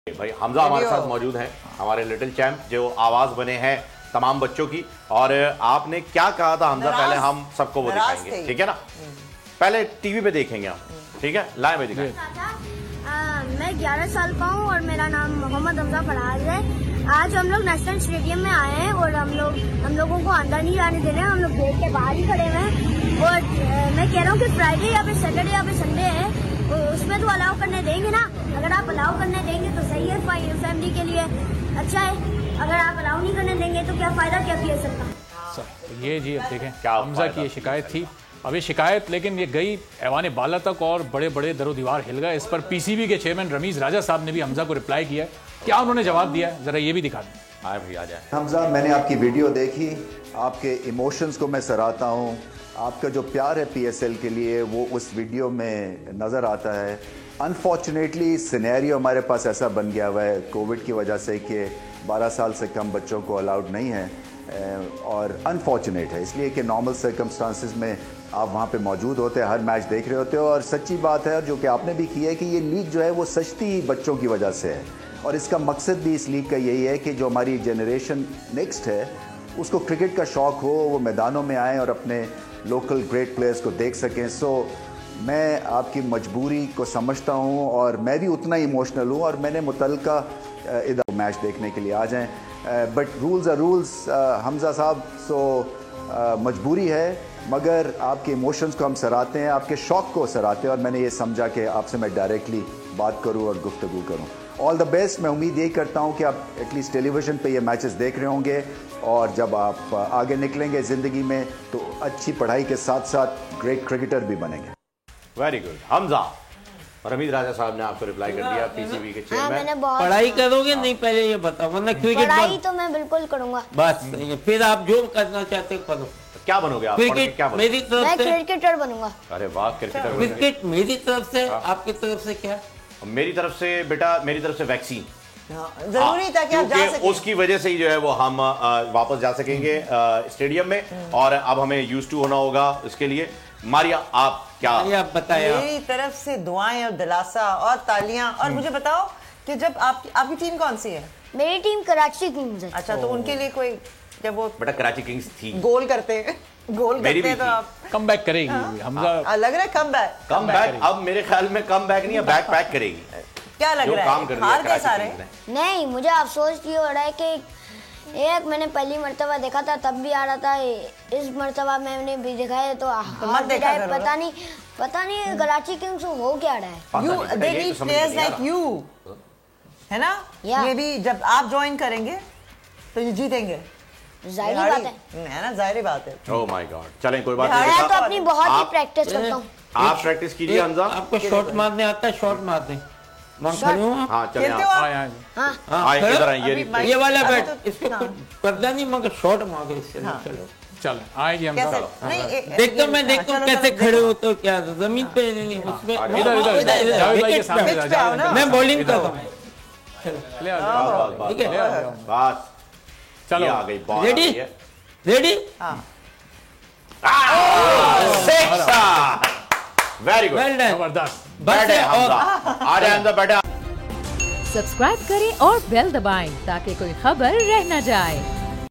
भाई हमजा हमारे साथ मौजूद हैं, हमारे लिटिल चैम्प जो आवाज बने हैं तमाम बच्चों की। और आपने क्या कहा था हमजा, पहले हम सबको वो दिखाएंगे, ठीक है ना? पहले टीवी पे देखेंगे हम, ठीक है? लाइव में दिखाएंगे। मैं 11 साल का हूँ और मेरा नाम मोहम्मद हमजा फराज है। आज हम लोग नेशनल स्टेडियम में आए हैं और हम लोगों को अंदर नहीं आने दे रहे हैं, हम लोग गेट के बाहर ही खड़े हुए हैं। और मैं कह रहा हूँ कि फ्राइडे या फिर सैटरडे या फिर संडे है, तो उसमें तो अलाउ करने देंगे ना। अगर आप अलाउ करने देंगे तो सही है, फैमिली के लिए अच्छा है। अगर आप अलाउ नहीं करने देंगे तो क्या फायदा, क्या PSL का। ये जी अब देखें क्या हमजा की ये शिकायत थी। अब ये शिकायत लेकिन ये गई ऐवान बाला तक और बड़े बड़े दरो दीवार हिल गए। इस पर PCB के चेयरमैन रमीज राजा साहब ने भी हमजा को रिप्लाई किया। क्या उन्होंने जवाब दिया है, जरा ये भी दिखा दें। आए भाई आ जाए। हमजा, मैंने आपकी वीडियो देखी, आपके इमोशंस को मैं सराहता हूँ। आपका जो प्यार है PSL के लिए वो उस वीडियो में नज़र आता है। अनफॉर्चुनेटली सिनेरियो हमारे पास ऐसा बन गया हुआ है कोविड की वजह से कि 12 साल से कम बच्चों को अलाउड नहीं है, और अनफॉर्चुनेट है इसलिए कि नॉर्मल सर्कमस्टांसिस में आप वहाँ पे मौजूद होते हैं, हर मैच देख रहे होते हो। और सच्ची बात है जो कि आपने भी की है कि ये लीग जो है वो सस्ती ही बच्चों की वजह से है, और इसका मकसद भी इस लीग का यही है कि जो हमारी जनरेशन नेक्स्ट है उसको क्रिकेट का शौक़ हो, वो मैदानों में आएँ और अपने लोकल ग्रेट प्लेयर्स को देख सकें। सो मैं आपकी मजबूरी को समझता हूँ और मैं भी उतना इमोशनल हूँ, और मैंने मुतल्लिका इधर मैच देखने के लिए आ जाएं। But rules are rules Hamza साहब, सो मजबूरी है, मगर आपके इमोशंस को हम सराहते हैं, आपके शौक़ को सराहते हैं, और मैंने ये समझा कि आपसे मैं डायरेक्टली बात करूँ और गुफ्तगू करूँ। All the best. मैं उम्मीद यही करता हूँ कि आप एटलीस्ट टेलीविज़न पे ये मैचेस देख रहे होंगे, और जब आप आगे निकलेंगे ज़िंदगी में तो अच्छी पढ़ाई के साथ साथ ग्रेट क्रिकेटर भी बनेंगे। Very good Hamza. रमीज राजा साहब ने आपको रिप्लाई कर दिया, PCB के चेयरमैन। पढ़ाई करोगे नहीं, पहले ये बताओ, वरना क्रिकेट पढ़ाई तो मैं बिल्कुल करूंगा। बस फिर आप जो करना चाहते हो करो। क्या बनोगे आप? क्रिकेट क्या मेरी तरफ से क्रिकेटर बनूंगा। अरे वाह, क्रिकेटर। क्रिकेट मेरी तरफ से, आपकी तरफ से क्या? मेरी तरफ से बेटा, मेरी तरफ से वैक्सीन जरूरी था कि आप जा सकें। उसकी वजह से ही जो है वो हम वापस जा सकेंगे स्टेडियम में, और अब हमें यूज्ड टू होना होगा इसके लिए। मारिया आप क्या? आप बताएं। मेरी तरफ से दुआएं और दिलासा और तालियां। और मुझे बताओ कि जब आपकी टीम कौन सी है? मेरी टीम कराची किंग्स है। अच्छा, तो उनके लिए कोई, जब वो बेटा कराची किंग्स थी, गोल करते हैं तो आप कम बैक करेगी हमजा। लग रहा है कम बैक। अब मेरे ख्याल में कम बैक नहीं है, बैक पैक करेगी। क्या लग रहा है, हार गए सारे? नहीं, मुझे अफसोस ये हो रहा है कि एक मैंने पहली मर्तबा देखा था तब भी आ रहा था, इस मर्तबा मैंने भी देखा है तो पता नहीं कराची किंग्स हो क्या रहा है। They need players like you, है ना? ये भी जब आप ज्वाइन करेंगे तो ये जीतेंगे, जाहिर बात है ना? जाहिर बात है। Oh my God. चलें कोई बात नहीं, मैं तो अपनी बहुत ही प्रैक्टिस करता हूँ। आप प्रैक्टिस कीजिए हमजा। आपको शॉट मारने आता है? शॉट मार दें। हाँ चले खेलते हो आप? हाँ इधर आइए। ये वाला बैट इसको पर्दा नहीं, मगर शॉट मार दे इससे। चल आएगी हम। देखता हूँ कैसे खड़े हो, तो क्या जमीन पे नहीं, उसमें मैं बॉलिंग कर रहा हूँ। ठीक है, बस चलो आ गई ball. Ready ready. Very good, जबरदस्त। बैठे हमजा, आ जाए हमजा, बैठे। सब्सक्राइब करें और बेल दबाएं ताकि कोई खबर रह न जाए।